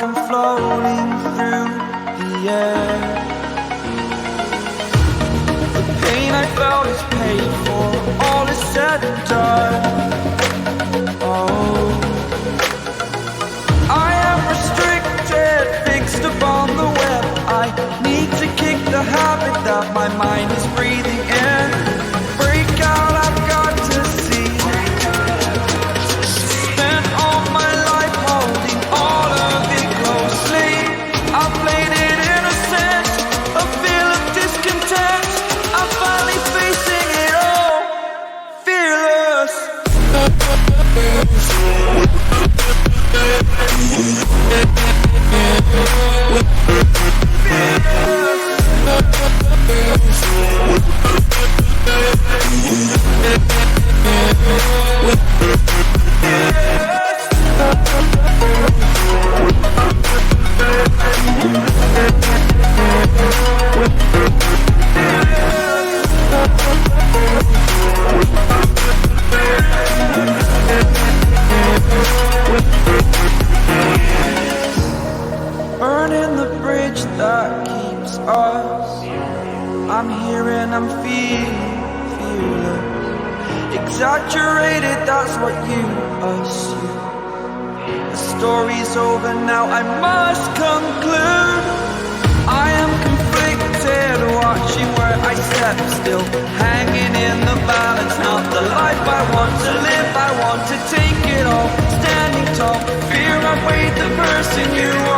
like I'm floating through the air. The pain I felt is paid for, all is said and done. Oh, I am restricted, fixed upon the web. I need to kick the habit that my mind is breathing in. Break out, I've got to see. Spent all my life holding all of it closely. I played it innocent, a feel of discontent. I'm finally facing it all, fearless. Burning the bridge that keeps us. I'm here and I'm feeling fearless. Exaggerated, that's what you assume. The story's over now, I must conclude. I am conflicted, watching where I step still, hanging in the balance. Not the life I want to live, I want to take it all. Standing tall, fear I weighed the person you are.